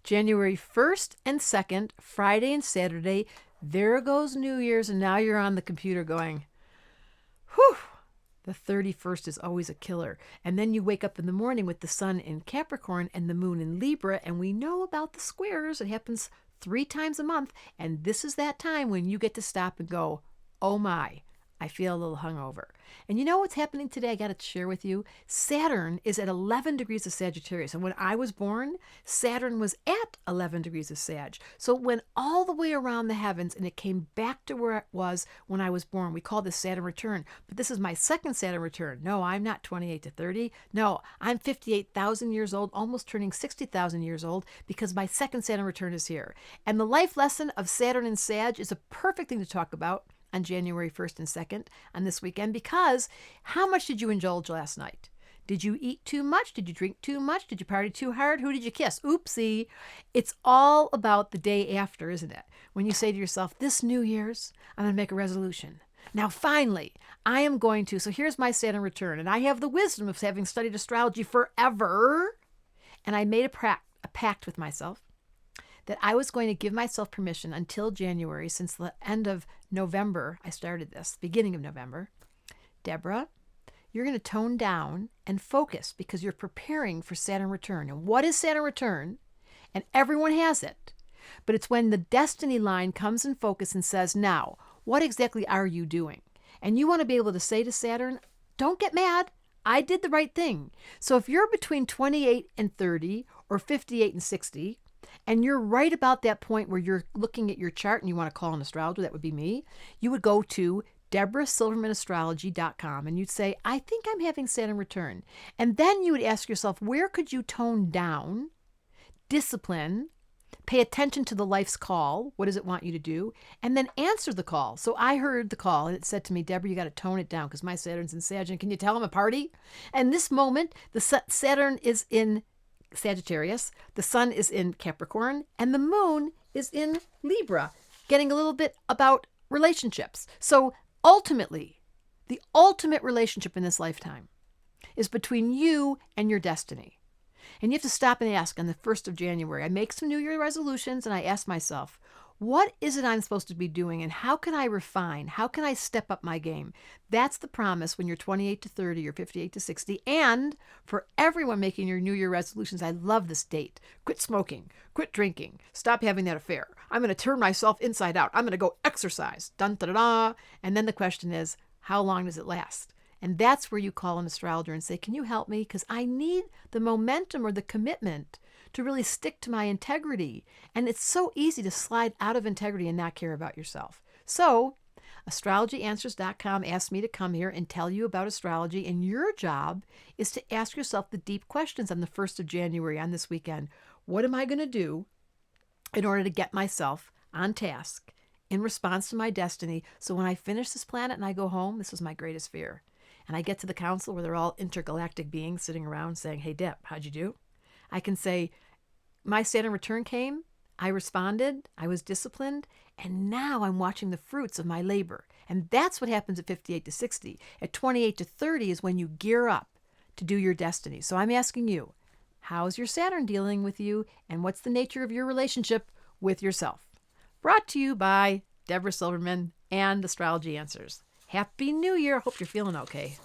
January 1st and 2nd, Friday and Saturday, there goes New Year's, and now you're on the computer going, whew, the 31st is always a killer. And then you wake up in the morning with the sun in Capricorn and the moon in Libra, and we know about the squares. It happens 3 times a month, and this is that time when you get to stop and go, oh my, I feel a little hungover. And you know what's happening today? I got to share with you. Saturn is at 11 degrees of Sagittarius. And when I was born, Saturn was at 11 degrees of Sag. So it went all the way around the heavens and it came back to where it was when I was born. We call this Saturn return. But this is my second Saturn return. No, I'm not 28 to 30. No, I'm 58,000 years old, almost turning 60,000 years old, because my second Saturn return is here. And the life lesson of Saturn and Sag is a perfect thing to talk about on January 1st and 2nd on this weekend, because how much did you indulge last night? Did you eat too much? Did you drink too much? Did you party too hard? Who did you kiss? Oopsie. It's all about the day after, isn't it? When you say to yourself, this New Year's, I'm going to make a resolution. Now, finally, I am going to. So here's my Saturn return. And I have the wisdom of having studied astrology forever. And I made a pact with myself that I was going to give myself permission until January, since the end of November, I started this, beginning of November. Debra, you're going to tone down and focus because you're preparing for Saturn return. And what is Saturn return? And everyone has it. But it's when the destiny line comes in focus and says, now, what exactly are you doing? And you want to be able to say to Saturn, don't get mad. I did the right thing. So if you're between 28 and 30 or 58 and 60, and you're right about that point where you're looking at your chart and you want to call an astrologer, that would be me, you would go to DebraSilvermanAstrology.com and you'd say, I think I'm having Saturn return. And then you would ask yourself, where could you tone down, discipline, pay attention to the life's call? What does it want you to do? And then answer the call. So I heard the call and it said to me, Debra, you got to tone it down because my Saturn's in Sag. And can you tell I'm a party? And this moment, the Saturn is in Sagittarius, the sun is in Capricorn, and the moon is in Libra, getting a little bit about relationships. So ultimately, the ultimate relationship in this lifetime is between you and your destiny. And you have to stop and ask on the 1st of January. I make some New Year resolutions and I ask myself, what is it I'm supposed to be doing and how can I refine? How can I step up my game? That's the promise when you're 28 to 30 or 58 to 60. And for everyone making your New Year resolutions, I love this date. Quit smoking, quit drinking, stop having that affair. I'm going to turn myself inside out. I'm going to go exercise. Dun, da, da, da. And then the question is, how long does it last? And that's where you call an astrologer and say, can you help me? Because I need the momentum or the commitment to really stick to my integrity. And it's so easy to slide out of integrity and not care about yourself. So astrologyanswers.com asked me to come here and tell you about astrology. And your job is to ask yourself the deep questions on the 1st of January on this weekend. What am I going to do in order to get myself on task in response to my destiny? So when I finish this planet and I go home, this is my greatest fear. And I get to the council where they're all intergalactic beings sitting around saying, hey, Deb, how'd you do? I can say, my Saturn return came, I responded, I was disciplined, and now I'm watching the fruits of my labor. And that's what happens at 58 to 60. At 28 to 30 is when you gear up to do your destiny. So I'm asking you, how's your Saturn dealing with you? And what's the nature of your relationship with yourself? Brought to you by Debra Silverman and Astrology Answers. Happy New Year. Hope you're feeling okay.